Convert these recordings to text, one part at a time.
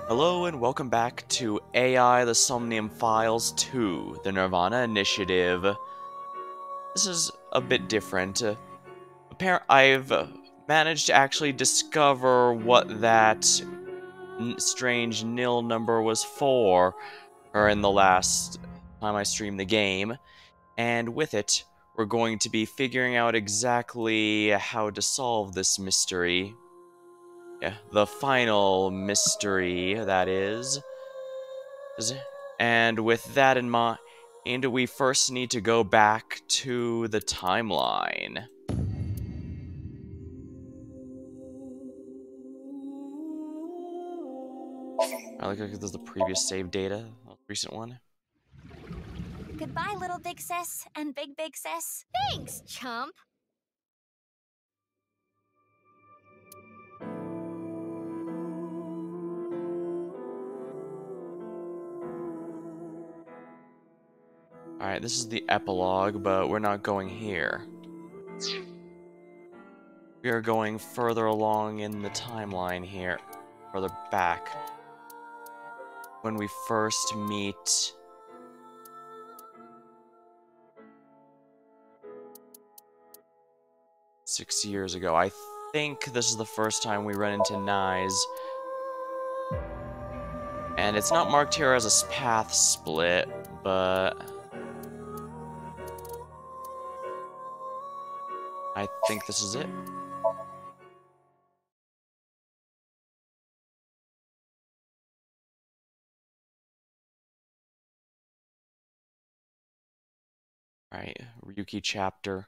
Hello and welcome back to AI the Somnium Files 2, the nirvanA Initiative. This is a bit different. I've managed to actually discover what that strange nil number was for, in the last time I streamed the game, and with it, we're going to be figuring out exactly how to solve this mystery. Yeah, the final mystery, that is. And with that in mind, we first need to go back to the timeline. I like there's the previous save data, the recent one. Goodbye, little big sis and big sis. Thanks, chump. Alright, this is the epilogue, but we're not going here. We are going further along in the timeline here. Further back. When we first meet... ...6 years ago. I think this is the first time we run into Nyes. And it's not marked here as a path split, but... I think this is it. Alright, Ryuki chapter.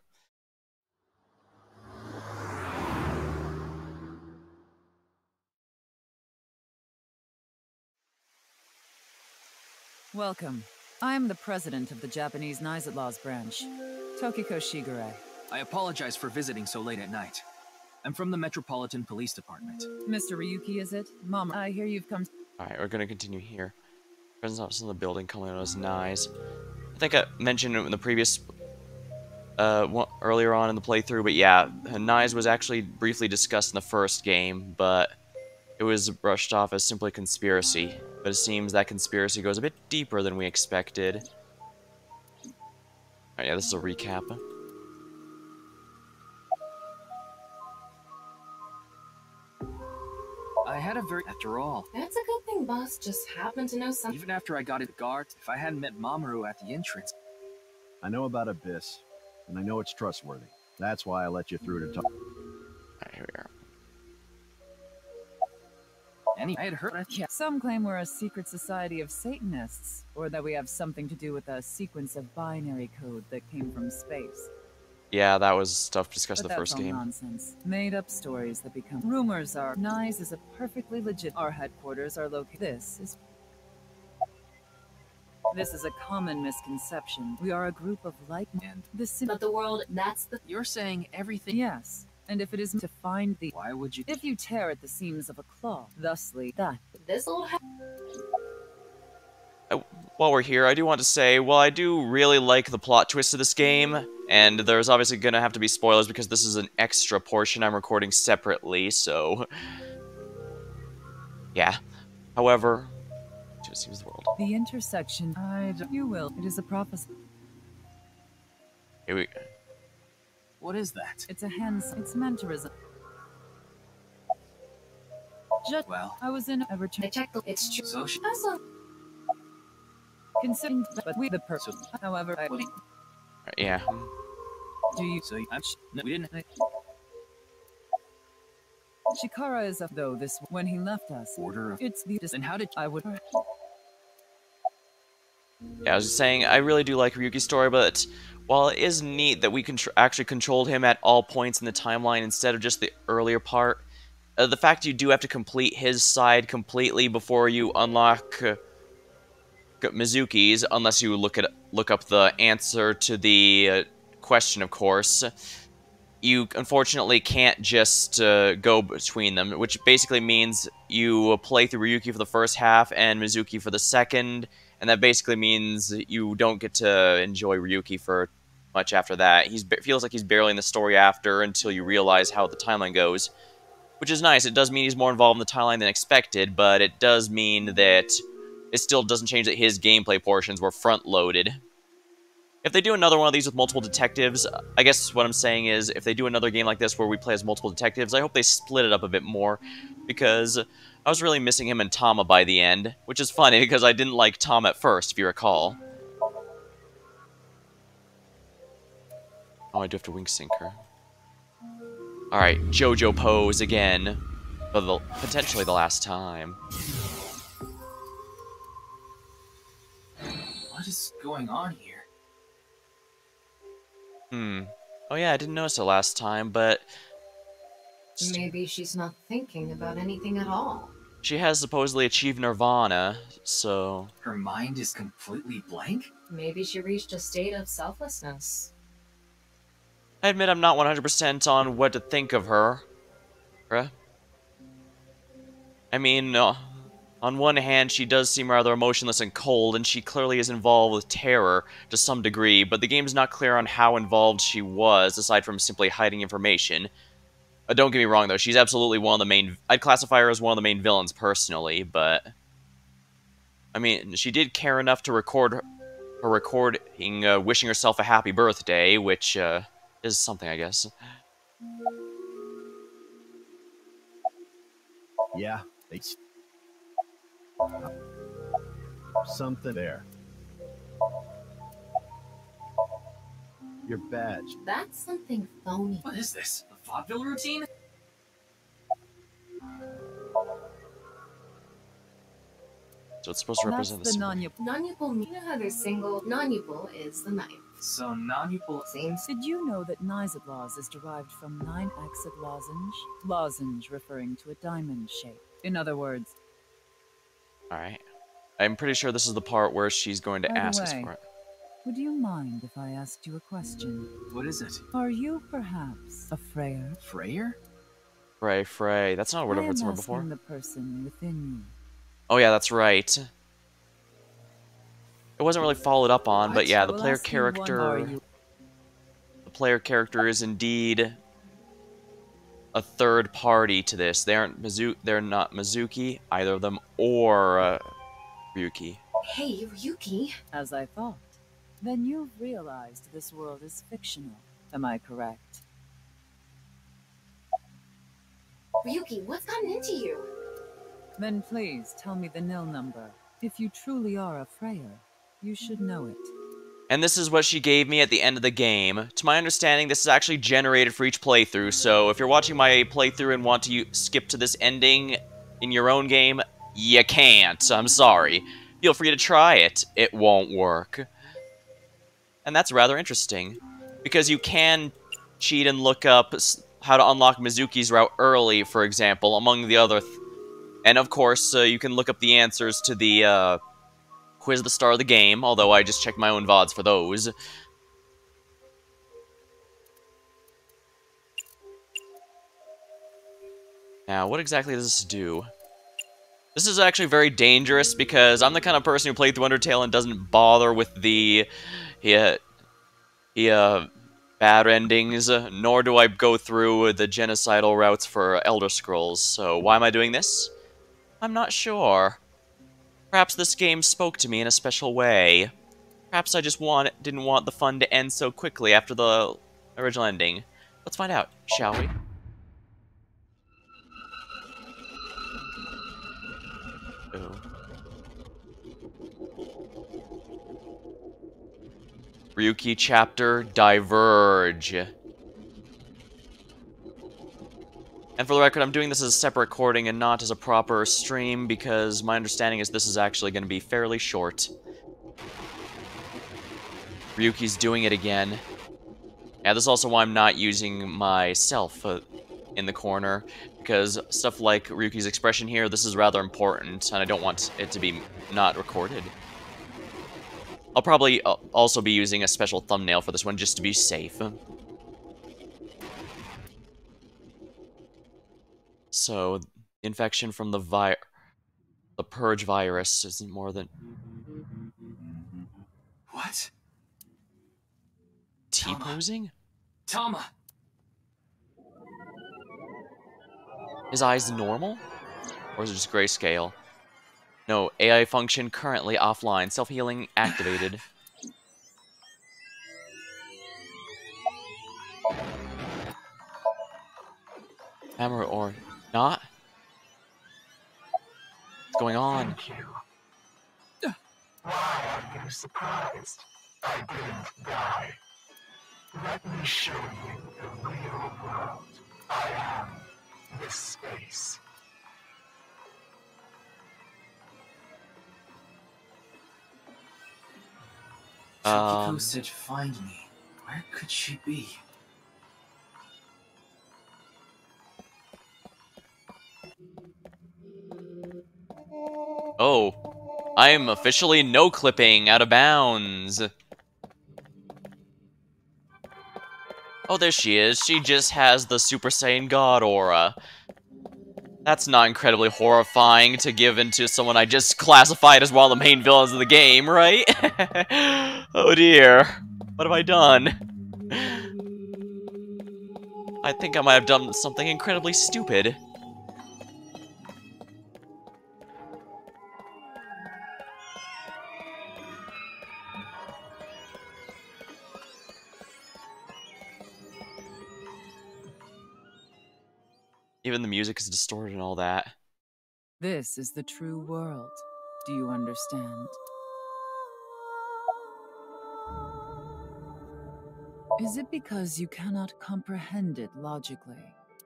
Welcome. I am the president of the Japanese Knives Laws branch, Tokiko Shigure. I apologize for visiting so late at night. I'm from the Metropolitan Police Department. Mr. Ryuki, is it? Mom, I hear you've come. Alright, we're gonna continue here. Presence officer in the building, commonly known as Nyes. I think I mentioned it in the previous, earlier on in the playthrough, but yeah, Nyes was actually briefly discussed in the first game, but it was brushed off as simply conspiracy. But it seems that conspiracy goes a bit deeper than we expected. Alright, yeah, this is a recap. I had a very... After all, That's a good thing boss just happened to know something. even after I got it guard, if I hadn't met Mamoru at the entrance... I know about Abyss, and I know it's trustworthy. That's why I let you through to talk. Alright, here we are. I had heard... Yeah. Some claim we're a secret society of Satanists, or that we have something to do with a sequence of binary code that came from space. Yeah, that was stuff discussed in But the that's first all game. nonsense. Made-up stories that become rumors are. Nyes is a perfectly legit. Our headquarters are located. This is a common misconception. We are a group of like-minded. But the world, that's the... You're saying everything... Yes, and if it is to find the. Why would you... If you tear at the seams of a claw, thusly that. This little... While we're here, I do want to say, well, I do really like the plot twist of this game, and there's obviously gonna have to be spoilers because this is an extra portion I'm recording separately, so... Yeah. However, it just seems the world. The intersection. You will. It is a prophecy. Here we... What is that? It's a hand. It's meant to result. Just. Well... I was in a return. I checked the... It's true. So she... Also, Considering, but we the purpose. However, I What do Yeah. do you. So I'm... No, we didn't... Shikara is a though this when he left us. Order of... It's the. Then how did... I would. Yeah, I was just saying, I really do like Ryuki's story, but while it is neat that we actually controlled him at all points in the timeline instead of just the earlier part, the fact you do have to complete his side completely before you unlock Mizuki's, unless you look up the answer to the question, of course, you unfortunately can't just go between them, which basically means you play through Ryuki for the first half and Mizuki for the second, and that basically means you don't get to enjoy Ryuki for much after that. Feels like he's barely in the story after until you realize how the timeline goes. which is nice. It does mean he's more involved in the timeline than expected, but it does mean that it still doesn't change that his gameplay portions were front-loaded. If they do another one of these with multiple detectives, I guess what I'm saying is, if they do another game like this where we play as multiple detectives, I hope they split it up a bit more, because I was really missing him and Tama by the end, which is funny because I didn't like Tom at first, if you recall. Oh, I do have to wink sync her. Alright, JoJo pose again, for potentially the last time. What is going on here? Oh yeah, I didn't notice it last time, but... Maybe she's not thinking about anything at all. she has supposedly achieved nirvanA, so... Her mind is completely blank? Maybe she reached a state of selflessness. I admit I'm not 100% on what to think of her. I mean, on one hand, she does seem rather emotionless and cold, and she clearly is involved with terror to some degree, but the game's not clear on how involved she was, aside from simply hiding information. Don't get me wrong, though, she's absolutely one of the main... I'd classify her as one of the main villains, personally, but... I mean, she did care enough to record her recording, wishing herself a happy birthday, which, is something, I guess. Yeah, it's something there. Your badge. That's something phony. What is this? A vaudeville routine? So it's supposed to represent That's the symbol. non-Yupal. You know how they're single? Non-Yupal is the knife. So non-Yupal... Seems Did you know that Nizadlaws is derived from 9-exit lozenge? Lozenge referring to a diamond shape. In other words, Alright. I'm pretty sure this is the part where she's going to By the ask us way, for it. would you mind if I asked you a question? What is it? Are you perhaps a Freyer? Freyer? Frey. That's not a word I I've am heard somewhere asking before. the person within Oh yeah, that's right. It wasn't really followed up on, but What? yeah, you. the I will player ask you one- character... The player character is indeed a third party to this. They're not Mizuki, either of them, or Ryuki. Hey, Ryuki. As I thought. Then you've realized this world is fictional. Am I correct? Ryuki, what's gotten into you? Then please tell me the nil number. If you truly are a Freyer, you should know it. And this is what she gave me at the end of the game. To my understanding, this is actually generated for each playthrough, so if you're watching my playthrough and want to skip to this ending in your own game, you can't. I'm sorry. Feel free to try it. It won't work. And that's rather interesting, because you can cheat and look up how to unlock Mizuki's route early, for example, among the other... and of course, you can look up the answers to the, quiz the star of the game, although I just checked my own VODs for those. Now, what exactly does this do? This is actually very dangerous, because I'm the kind of person who played through Undertale and doesn't bother with the bad endings, nor do I go through the genocidal routes for Elder Scrolls, so why am I doing this? I'm not sure. Perhaps this game spoke to me in a special way. Perhaps I just didn't want the fun to end so quickly after the original ending. Let's find out, shall we? Oh. Ryuki chapter Diverge. And for the record, I'm doing this as a separate recording and not as a proper stream because my understanding is this is actually going to be fairly short. Ryuki's doing it again. Yeah, this is also why I'm not using myself in the corner, because stuff like Ryuki's expression here, this is rather important, and I don't want it to be not recorded. I'll probably also be using a special thumbnail for this one just to be safe. So, infection from the purge virus isn't more than... What? T-posing? Tama! His eyes normal? Or is it just grayscale? No, AI function currently offline. Self-healing activated. Hammer or not? What's going on? Thank you. Why are you surprised? I didn't die. Let me show you the real world. I am this space. Chukiko said find me. Where could she be? Oh, I am officially no-clipping out of bounds. Oh, there she is. She just has the Super Saiyan God aura. That's not incredibly horrifying to give into someone I just classified as one of the main villains of the game, right? Oh dear. What have I done? I think I might have done something incredibly stupid. Even the music is distorted and all that. This is the true world. Do you understand? Is it because you cannot comprehend it logically,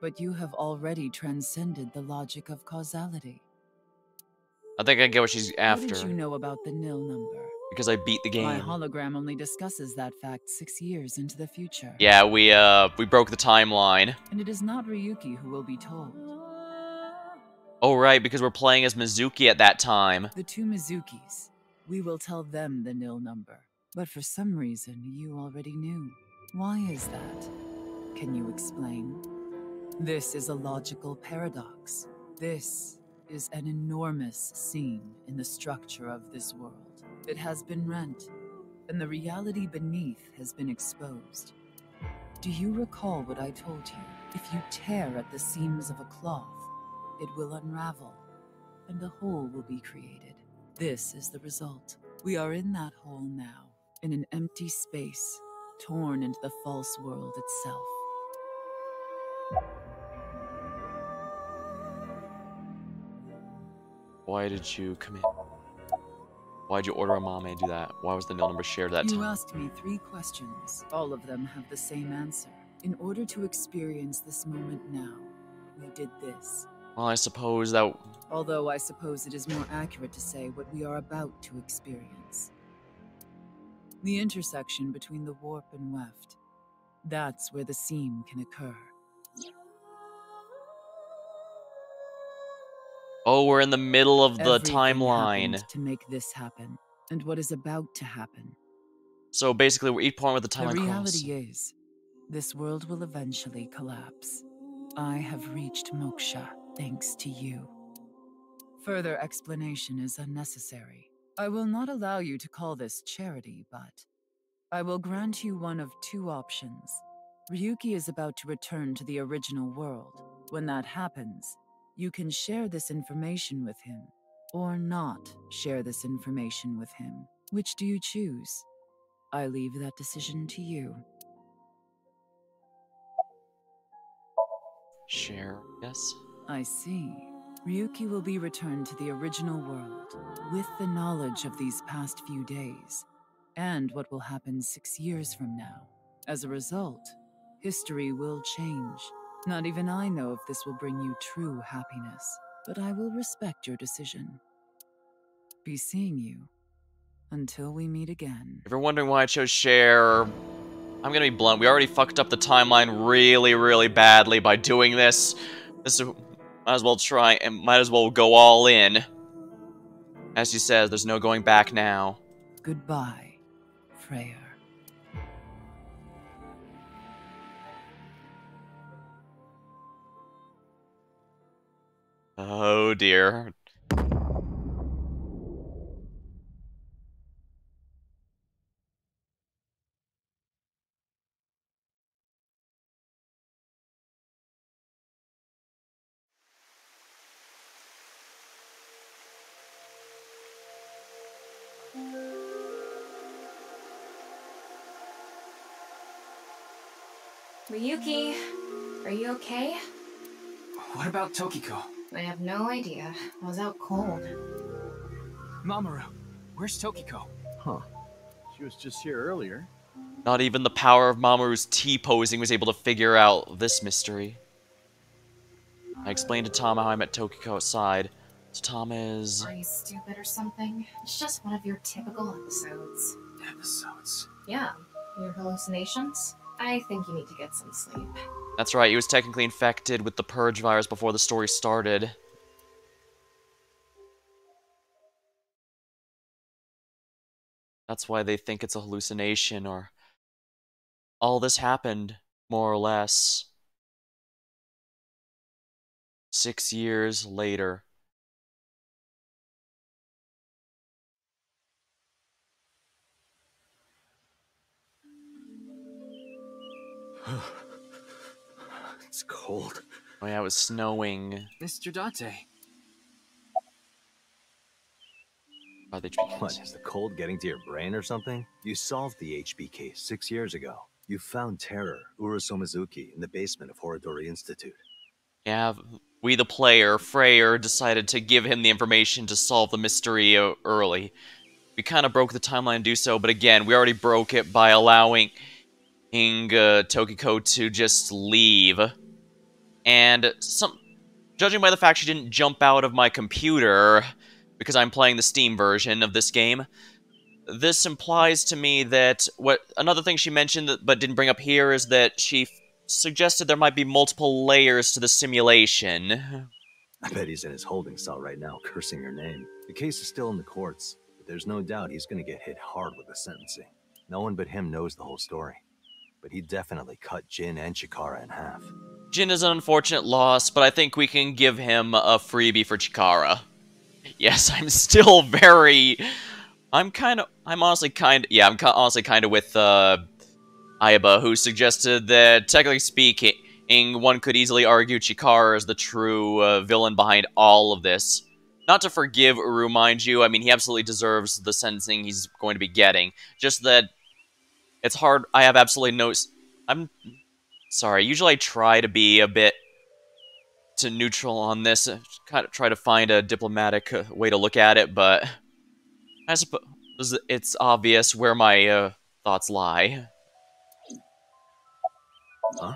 but you have already transcended the logic of causality? I think I get what she's after. What did you know about the nil number? Because I beat the game. My hologram only discusses that fact 6 years into the future. Yeah, we broke the timeline. And it is not Ryuki who will be told. Oh right, because we're playing as Mizuki at that time. The two Mizukis. We will tell them the nil number. But for some reason, you already knew. Why is that? Can you explain? This is a logical paradox. This is an enormous seam in the structure of this world. It has been rent, and the reality beneath has been exposed. Do you recall what I told you? If you tear at the seams of a cloth, it will unravel, and a hole will be created. This is the result. We are in that hole now, in an empty space, torn into the false world itself. Why did you come in? Why did you order a mame do that? Why was the nil number shared that time? You asked me 3 questions. All of them have the same answer. In order to experience this moment now, we did this. Well, I suppose that... Although I suppose it is more accurate to say what we are about to experience. The intersection between the warp and weft. That's where the seam can occur. Oh, we're in the middle of the Everything timeline. happened to make this happen, and what is about to happen. So basically, we're each point with the timeline The cross. reality is, this world will eventually collapse. I have reached moksha thanks to you. Further explanation is unnecessary. I will not allow you to call this charity, but I will grant you one of 2 options. Ryuki is about to return to the original world. When that happens, you can share this information with him, or not share this information with him. Which do you choose? I leave that decision to you. Share, yes? I see. Ryuki will be returned to the original world, with the knowledge of these past few days, and what will happen 6 years from now. As a result, history will change. Not even I know if this will bring you true happiness, but I will respect your decision. Be seeing you until we meet again. If you're wondering why I chose share, I'm gonna be blunt. We already fucked up the timeline really, really badly by doing this. Might as well try and might as well go all in. As she says, there's no going back now. Goodbye, Freyr. Oh dear. Ryuki, are you okay? What about Tokiko? I have no idea. I was out cold. Mamoru, where's Tokiko? Huh. She was just here earlier. Not even the power of Mamoru's T-posing was able to figure out this mystery. I explained to Tom how I met Tokiko outside. So Tom is... Are you stupid or something? It's just one of your typical episodes. Episodes? Yeah, your hallucinations? I think you need to get some sleep. That's right, he was technically infected with the Purge virus before the story started. That's why they think it's a hallucination, or... all this happened, more or less. 6 years later. It's cold. Oh yeah, it was snowing. Mr. Date. Are they treating What, is the cold getting to your brain or something? You solved the HB case 6 years ago. You found Terror, Urusomizuki, in the basement of Horodori Institute. Yeah, we the player, Freyr, decided to give him the information to solve the mystery early. We kind of broke the timeline to do so, but again, we already broke it by allowing Tokiko to just leave. And judging by the fact she didn't jump out of my computer, because I'm playing the Steam version of this game, this implies to me that another thing she mentioned but didn't bring up here is that she suggested there might be multiple layers to the simulation. I bet he's in his holding cell right now, cursing your name. The case is still in the courts, but there's no doubt he's gonna get hit hard with the sentencing. No one but him knows the whole story. But he definitely cut Jin and Chikara in half. Jin is an unfortunate loss, but I think we can give him a freebie for Chikara. Yes, I'm still very... I'm honestly kind of with, Aiba, who suggested that, technically speaking, one could easily argue Chikara is the true villain behind all of this. Not to forgive Uru, mind you, I mean, he absolutely deserves the sentencing he's going to be getting. Just that, it's hard, I have absolutely no... I'm sorry, usually I try to be a bit too neutral on this, kind of try to find a diplomatic way to look at it, but I suppose it's obvious where my thoughts lie. Huh?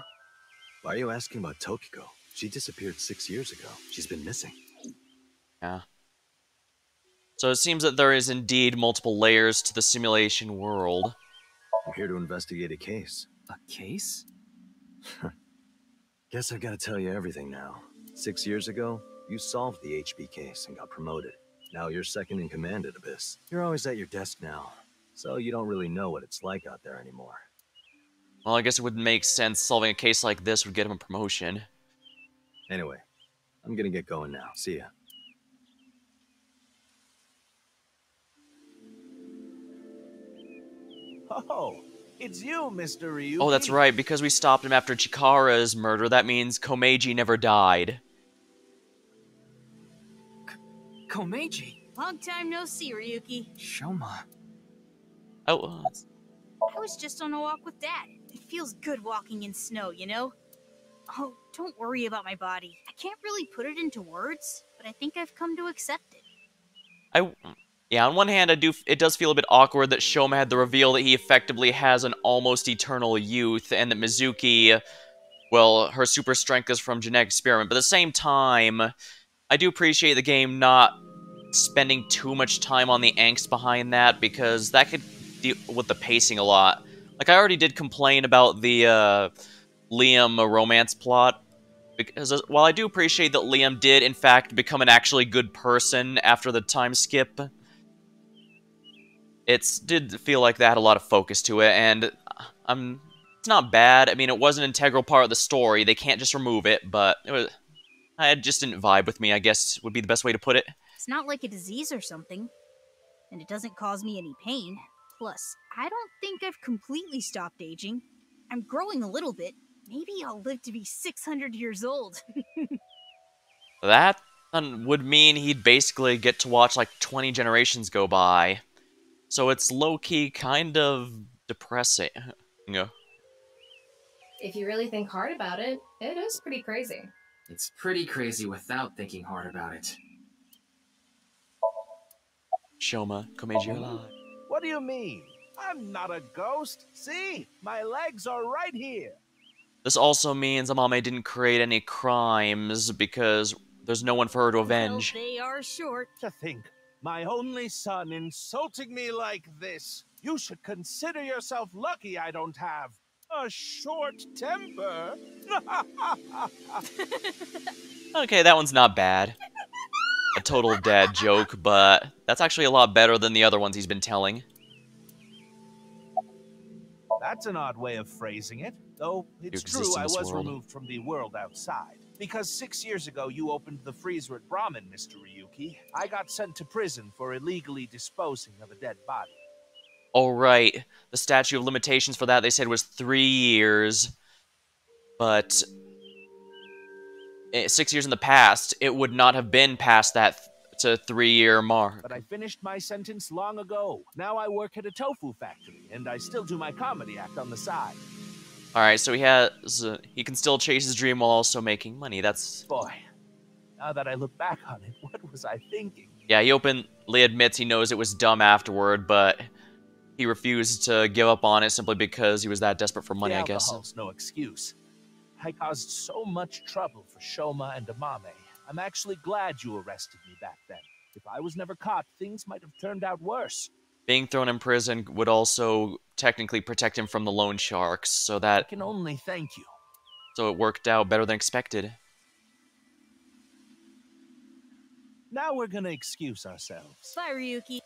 Why are you asking about Tokiko? She disappeared 6 years ago. She's been missing. Yeah. So it seems that there is indeed multiple layers to the simulation world. I'm here to investigate a case. A case? Guess I've got to tell you everything now. 6 years ago, you solved the HB case and got promoted. Now you're second in command at Abyss. You're always at your desk now, so you don't really know what it's like out there anymore. Well, I guess it would make sense solving a case like this would get him a promotion. Anyway, I'm gonna get going now. See ya. Oh, it's you, Mr. Ryuki. Oh, that's right, because we stopped him after Chikara's murder, that means Komeiji never died. Komeiji? Long time no see, Ryuki. Shoma. Oh, I was just on a walk with Dad. It feels good walking in snow, you know? Oh, don't worry about my body. I can't really put it into words, but I think I've come to accept it. Yeah, on one hand, it does feel a bit awkward that Shoma had the reveal that he effectively has an almost eternal youth, and that Mizuki, well, her super strength is from genetic experiment, but at the same time, I do appreciate the game not spending too much time on the angst behind that, because that could deal with the pacing a lot. Like, I already did complain about the Liam romance plot, because while I do appreciate that Liam did, in fact, become an actually good person after the time skip, it did feel like that had a lot of focus to it, and it's not bad. I mean, it was an integral part of the story. They can't just remove it, but it just didn't vibe with me, I guess would be the best way to put it. It's not like a disease or something, and it doesn't cause me any pain. Plus, I don't think I've completely stopped aging. I'm growing a little bit. Maybe I'll live to be 600 years old. That would mean he'd basically get to watch like 20 generations go by. So it's low-key kind of depressing. Yeah. If you really think hard about it, it is pretty crazy. It's pretty crazy without thinking hard about it. Shoma, Komeiji, you're alive. What do you mean? I'm not a ghost. See? My legs are right here. This also means Amame didn't create any crimes because there's no one for her to avenge. Well, they are short. To think, my only son insulting me like this. You should consider yourself lucky I don't have a short temper. Okay, that one's not bad. A total dad joke, but that's actually a lot better than the other ones he's been telling. That's an odd way of phrasing it. Though it's You exist true in I this was world. removed from the world outside. Because 6 years ago you opened the freezer at Brahmin, Mr. Ryuki. I got sent to prison for illegally disposing of a dead body. Oh, right. The statute of limitations for that, they said, was 3 years. But 6 years in the past, it would not have been past that to 3-year mark. But I finished my sentence long ago. Now I work at a tofu factory, and I still do my comedy act on the side. Alright, so he can still chase his dream while also making money. That's... Boy, now that I look back on it, what was I thinking? Yeah, he openly admits he knows it was dumb afterward, but he refused to give up on it simply because he was that desperate for money, the I guess. alcohol's no excuse. I caused so much trouble for Shoma and Amame. I'm actually glad you arrested me back then. If I was never caught, things might have turned out worse. Being thrown in prison would also technically protect him from the loan sharks, so I that... can only thank you. So it worked out better than expected. Now we're gonna excuse ourselves. Bye, Ryuki.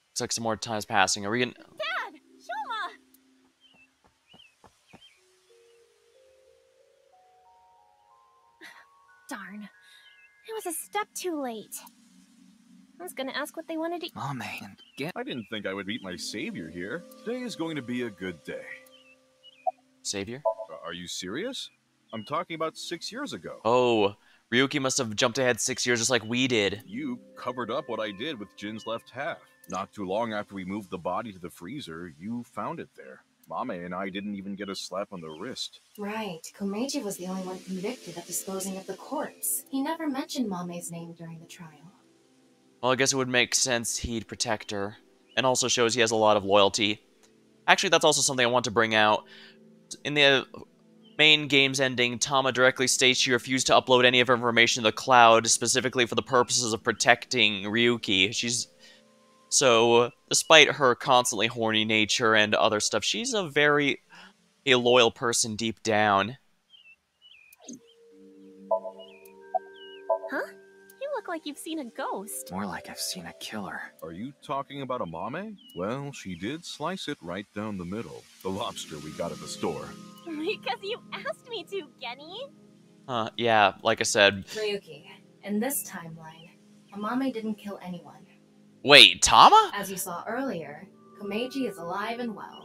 Looks like some more time's passing. Are we gonna... Dad! Shoma! Darn. I was a step too late. I was gonna ask what they wanted to... Oh man, get... I didn't think I would meet my savior here. Today is going to be a good day. Savior? Are you serious? I'm talking about 6 years ago. Oh, Ryuki must have jumped ahead 6 years just like we did. You covered up what I did with Jin's left half. Not too long after we moved the body to the freezer, you found it there. Mame and I didn't even get a slap on the wrist. Right. Komeiji was the only one convicted of disposing of the corpse. He never mentioned Mame's name during the trial. Well, I guess it would make sense he'd protect her. And also shows he has a lot of loyalty. Actually, that's also something I want to bring out. In the main game's ending, Tama directly states she refused to upload any of her information to the cloud, specifically for the purposes of protecting Ryuki. So, despite her constantly horny nature and other stuff, she's a very loyal person deep down. Huh? You look like you've seen a ghost. More like I've seen a killer. Are you talking about a Mame? Well, she did slice it right down the middle. The lobster we got at the store. Because you asked me to, Genny. Yeah, like I said. Ryuki, in this timeline, Amame didn't kill anyone. Wait, Tama? As you saw earlier, Komeiji is alive and well.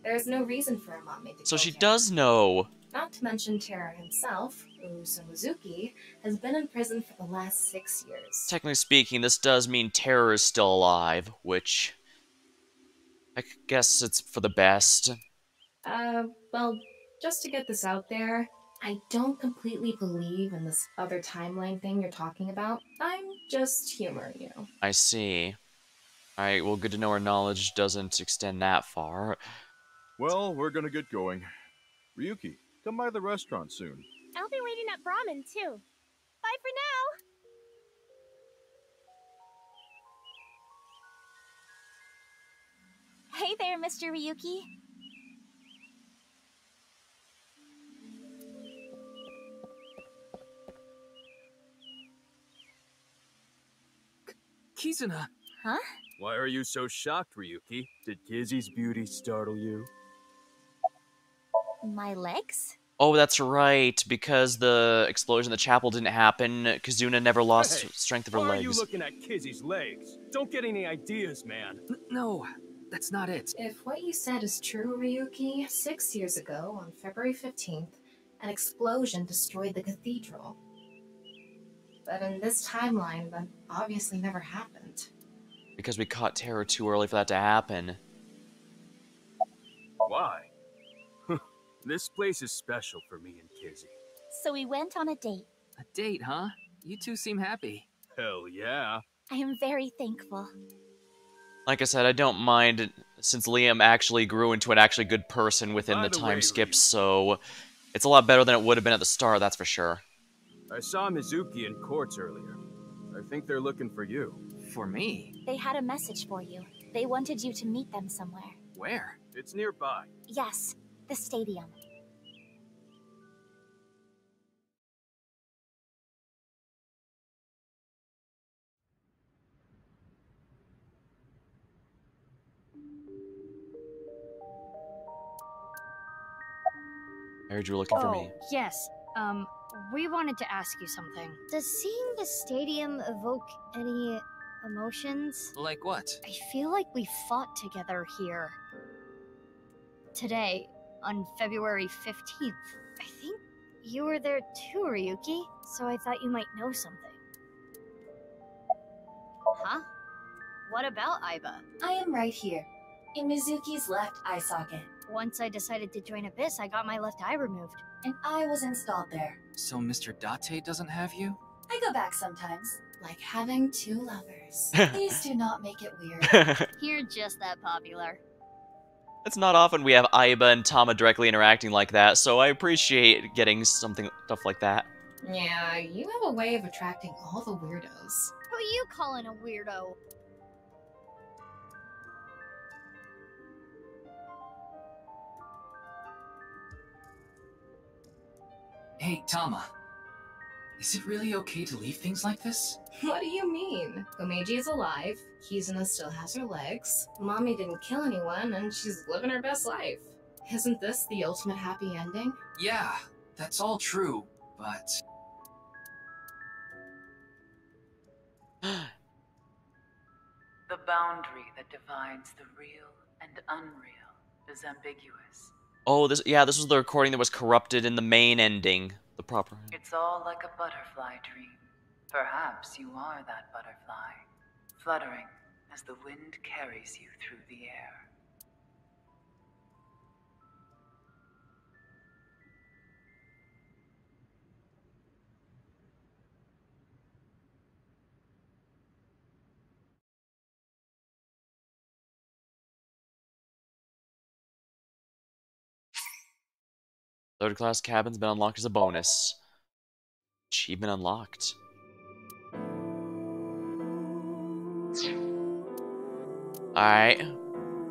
There's no reason for Amame to So kill she Terra. does know. Not to mention Terra himself, Usumizuki, has been in prison for the last 6 years. Technically speaking, this does mean Terror is still alive, which... I guess it's for the best. Well, just to get this out there, I don't completely believe in this other timeline thing you're talking about. I'm just humoring you. I see. Alright, well, good to know our knowledge doesn't extend that far. Well, we're gonna get going. Ryuki, come by the restaurant soon. I'll be waiting at Brahmin, too. Bye for now! Hey there, Mr. Ryuki. Kizuna! Huh? Why are you so shocked, Ryuki? Did Kizzy's beauty startle you? My legs? Oh, that's right. Because the explosion in the chapel didn't happen, Kizuna never lost Hey, strength of her why legs. are you looking at Kizzy's legs? Don't get any ideas, man. No, that's not it. If what you said is true, Ryuki, 6 years ago, on February 15th, an explosion destroyed the cathedral. But in this timeline, that obviously never happened. Because we caught Terror too early for that to happen. Why? This place is special for me and Kizzy. So we went on a date. A date, huh? You two seem happy. Hell yeah. I am very thankful. Like I said, I don't mind since Liam actually grew into an actually good person within By the the time way, skip, Liam. so it's a lot better than it would have been at the start, that's for sure. I saw Mizuki in courts earlier. I think they're looking for you. For me? They had a message for you. They wanted you to meet them somewhere. Where? It's nearby. Yes, the stadium. I heard you were looking for me. Yes. We wanted to ask you something. Does seeing the stadium evoke any emotions? Like what? I feel like we fought together here. Today, on February 15th. I think you were there too, Ryuki, so I thought you might know something. Huh? What about Aiba? I am right here, in Mizuki's left eye socket. Once I decided to join Abyss, I got my left eye removed. And I was installed there. So Mr. Date doesn't have you? I go back sometimes, like having two lovers. Please do not make it weird. You're just that popular. It's not often we have Aiba and Tama directly interacting like that, so I appreciate getting stuff like that. Yeah, you have a way of attracting all the weirdos. Who are you calling a weirdo? Hey, Tama. Is it really okay to leave things like this? What do you mean? Komeiji is alive, Kizuna still has her legs, Mommy didn't kill anyone, and she's living her best life. Isn't this the ultimate happy ending? Yeah, that's all true, but... The boundary that divides the real and unreal is ambiguous. Oh, this was the recording that was corrupted in the main ending. The proper... It's all like a butterfly dream. Perhaps you are that butterfly, fluttering as the wind carries you through the air. Third class cabin's been unlocked as a bonus. Achievement unlocked. Alright.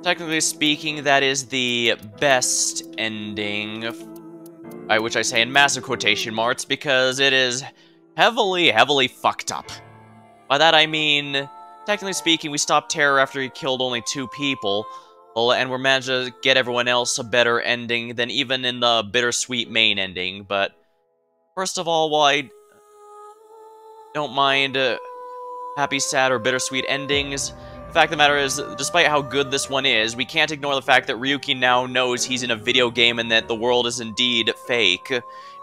Technically speaking, that is the best ending. Which I say in massive quotation marks, because it is heavily fucked up. By that I mean, technically speaking, we stopped Terror after he killed only 2 people. And we're managed to get everyone else a better ending than even in the bittersweet main ending. But first of all, while I don't mind happy, sad, or bittersweet endings, the fact of the matter is, despite how good this one is, we can't ignore the fact that Ryuki now knows he's in a video game and that the world is indeed fake.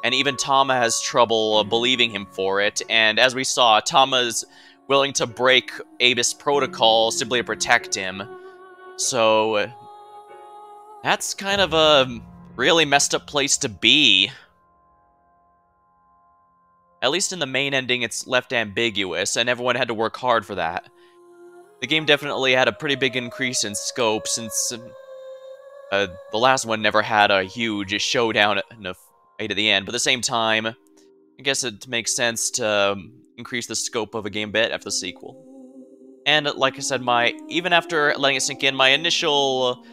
And even Tama has trouble believing him for it. And as we saw, Tama's willing to break Abyss protocol simply to protect him. So, that's kind of a really messed up place to be. At least in the main ending, it's left ambiguous, and everyone had to work hard for that. The game definitely had a pretty big increase in scope, since the last one never had a huge showdown right at the end. But at the same time, I guess it makes sense to increase the scope of a game bit after the sequel. And like I said, even after letting it sink in, my initial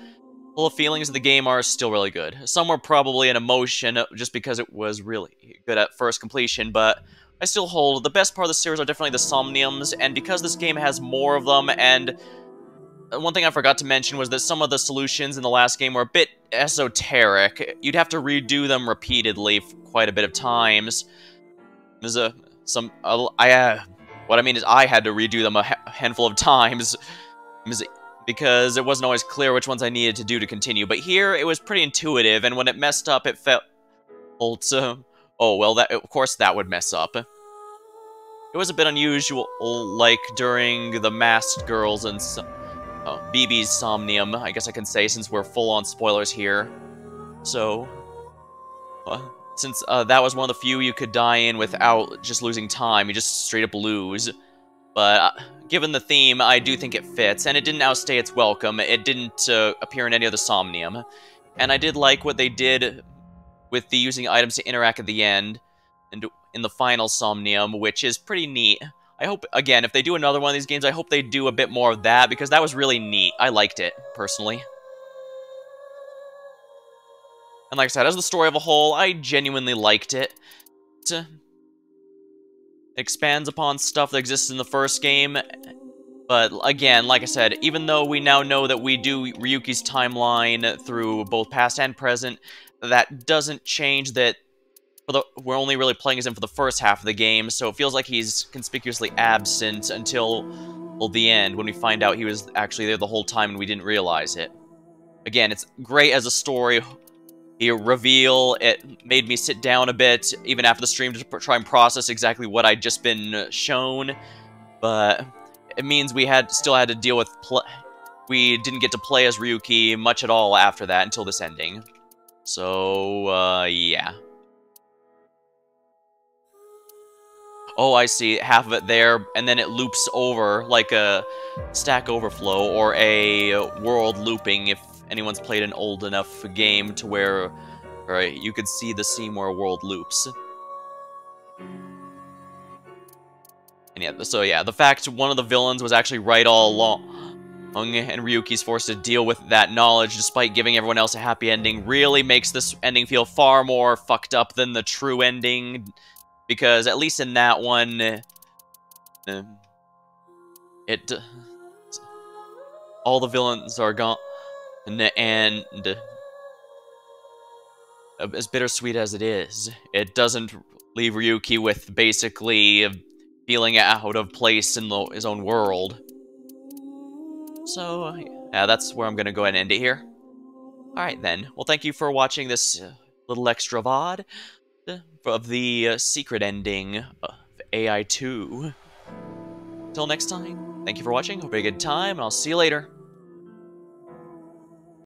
feelings of the game are still really good. Some were probably an emotion just because it was really good at first completion, but I still hold the best part of the series are definitely the Somniums, and because this game has more of them, and one thing I forgot to mention was that some of the solutions in the last game were a bit esoteric. You'd have to redo them repeatedly for quite a bit of times. There's what I mean is I had to redo them a handful of times because it wasn't always clear which ones I needed to do to continue. But here, it was pretty intuitive, and when it messed up, it felt... oh, well, of course that would mess up. It was a bit unusual, like during the Masked Girls and BB's Somnium, I guess I can say, since we're full on spoilers here. So, since that was one of the few you could die in without just losing time, you just straight up lose. But given the theme, I do think it fits, and it didn't outstay its welcome. It didn't appear in any other Somnium. And I did like what they did with the using items to interact at the end, and in the final Somnium, which is pretty neat. I hope, again, if they do another one of these games, I hope they do a bit more of that, because that was really neat. I liked it, personally. And like I said, as the story of a whole, I genuinely liked it. It expands upon stuff that exists in the first game, but again, like I said, even though we now know that we do Ryuki's timeline through both past and present, that doesn't change that we're only really playing as him for the first half of the game, so it feels like he's conspicuously absent until the end, when we find out he was actually there the whole time and we didn't realize it. Again, it's great as a story. The reveal, it made me sit down a bit, even after the stream, to try and process exactly what I'd just been shown, but it means we still had to deal with we didn't get to play as Ryuki much at all after that until this ending. So, yeah. Oh, I see. Half of it there, and then it loops over like a Stack Overflow or a world looping, if anyone's played an old enough game to where you could see the scene where a world loops. And yeah, so yeah, the fact one of the villains was actually right all along, and Ryuki's forced to deal with that knowledge despite giving everyone else a happy ending really makes this ending feel far more fucked up than the true ending. Because at least in that one, all the villains are gone, and as bittersweet as it is, it doesn't leave Ryuki with basically feeling out of place in his own world. So, yeah, that's where I'm going to go ahead and end it here. Alright then, well thank you for watching this little extra VOD of the secret ending of AI 2. Till next time, thank you for watching, hope you had a good time, and I'll see you later.